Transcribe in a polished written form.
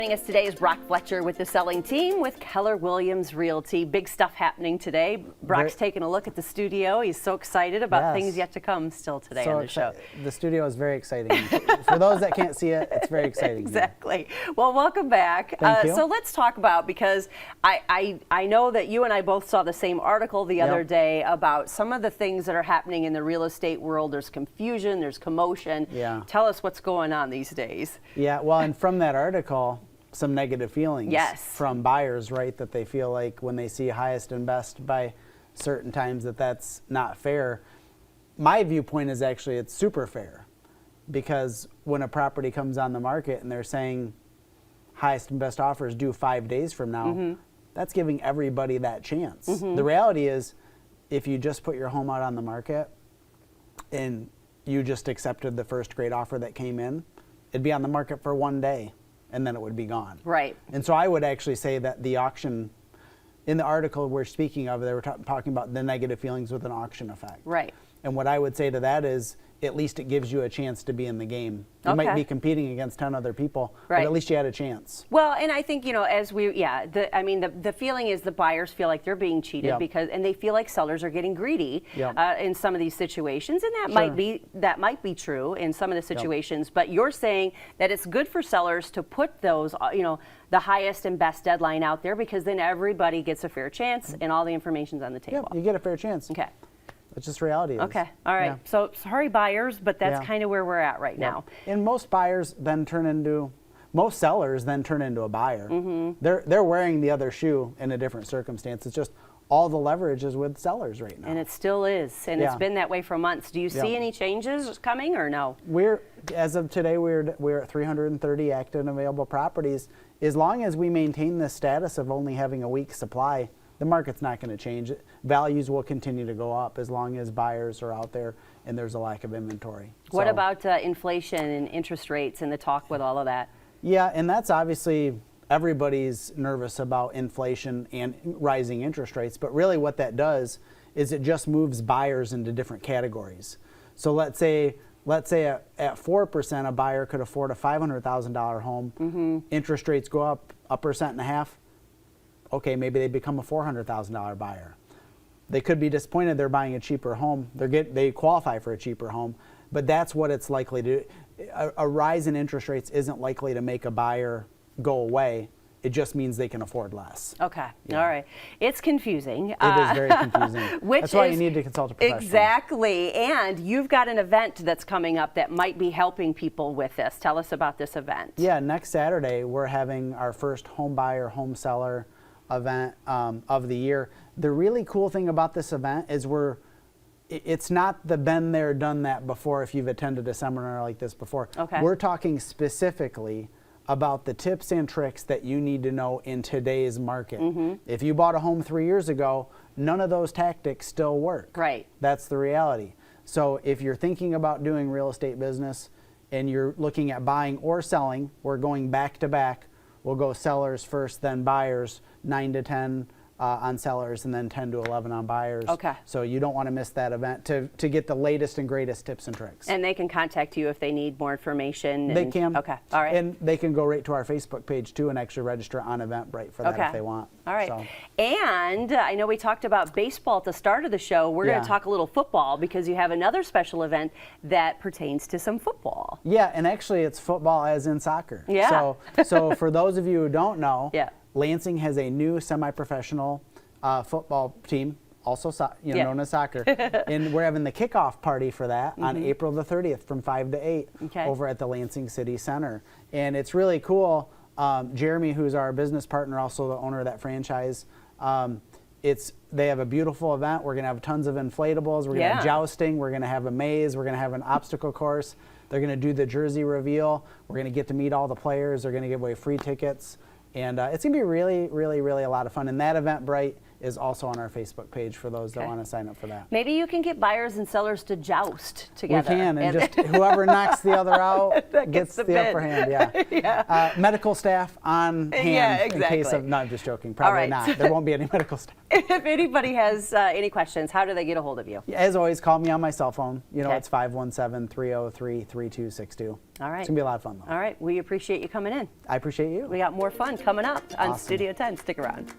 Joining us today is Brock Fletcher with the selling team with Keller Williams Realty. Big stuff happening today. Brock's taking a look at the studio. He's so excited about things yet to come still today on the show. The studio is very exciting. For those that can't see it, it's very exciting. Exactly. Well, welcome back. Thank you. So let's talk about, because I know that you and I both saw the same article the other day about some of the things that are happening in the real estate world. There's confusion, there's commotion. Yeah. Tell us what's going on these days. Yeah, well, and from that article, some negative feelings from buyers, right? That they feel like when they see highest and best by certain times that's not fair. My viewpoint is actually it's super fair, because when a property comes on the market and they're saying highest and best offers due 5 days from now, that's giving everybody that chance. The reality is, if you just put your home out on the market and you just accepted the first great offer that came in, it'd be on the market for 1 day and then it would be gone. Right. And so I would actually say that the auction, in the article we're speaking of, they were talking about the negative feelings with an auction effect. Right. And what I would say to that is, at least it gives you a chance to be in the game. You might be competing against 10 other people, but at least you had a chance. Well, and I think, you know, as we, the feeling is the buyers feel like they're being cheated and they feel like sellers are getting greedy in some of these situations, and that might be true in some of the situations. But you're saying that it's good for sellers to put those, the highest and best deadline out there, because then everybody gets a fair chance and all the information's on the table. Yeah, you get a fair chance. Okay. That's just reality. Okay. All right. So sorry, buyers, but that's kind of where we're at right now. And most sellers then turn into a buyer. They're wearing the other shoe in a different circumstance. It's just all the leverage is with sellers right now. And it still is. And it's been that way for months. Do you see any changes coming or no? As of today, we're at 330 active and available properties. As long as we maintain this status of only having a week's supply, the market's not going to change. Values will continue to go up as long as buyers are out there and there's a lack of inventory. What about inflation and interest rates and the talk with all of that? Yeah, and that's obviously, everybody's nervous about inflation and rising interest rates, but really what that does is it just moves buyers into different categories. So let's say at 4%, a buyer could afford a $500,000 home. Interest rates go up 1.5%. Okay, maybe they become a $400,000 buyer. They could be disappointed they're buying a cheaper home. They qualify for a cheaper home, but that's what it's likely to do. A rise in interest rates isn't likely to make a buyer go away. It just means they can afford less. Okay, all right. It's confusing. It is very confusing. That's why you need to consult a professional. Exactly, and you've got an event that's coming up that might be helping people with this. Tell us about this event. Yeah, next Saturday we're having our first home buyer, home seller event of the year. The really cool thing about this event is it's not the been there, done that before if you've attended a seminar like this before. We're talking specifically about the tips and tricks that you need to know in today's market. If you bought a home 3 years ago, none of those tactics still work. Right. That's the reality. So if you're thinking about doing real estate business and you're looking at buying or selling, we're going back to back. We'll go sellers first, then buyers, 9 to 10 on sellers, and then 10 to 11 on buyers. Okay. So you don't want to miss that event to get the latest and greatest tips and tricks. And they can contact you if they need more information. They can. Okay. All right. And they can go right to our Facebook page too and actually register on Eventbrite for that if they want. All right. So. And I know we talked about baseball at the start of the show. We're going to talk a little football, because you have another special event that pertains to some football. Yeah, and actually it's football as in soccer. Yeah. So for those of you who don't know, Lansing has a new semi-professional football team, also known as soccer, and we're having the kickoff party for that on April the 30th from 5 to 8 over at the Lansing City Center. And it's really cool. Jeremy, who's our business partner, also the owner of that franchise, they have a beautiful event. We're going to have tons of inflatables. We're going to have jousting. We're going to have a maze. We're going to have an obstacle course. They're going to do the jersey reveal. We're going to get to meet all the players. They're going to give away free tickets. And it's going to be really, really, really a lot of fun. And that Eventbrite is also on our Facebook page for those that Okay. want to sign up for that. Maybe you can get buyers and sellers to joust together. We can, and just whoever knocks the other out That gets gets the the upper bid. hand. Yeah. Yeah. Medical staff on hand Yeah, in case exactly. of. No, I'm just joking. Probably right. not. There won't be any medical staff. If anybody has any questions, how do they get a hold of you? As always, call me on my cell phone. You know, Okay. it's 517-303-3262. All right. It's gonna be a lot of fun though. All right. We appreciate you coming in. I appreciate you. We got more fun coming up on Awesome. Studio 10. Stick around.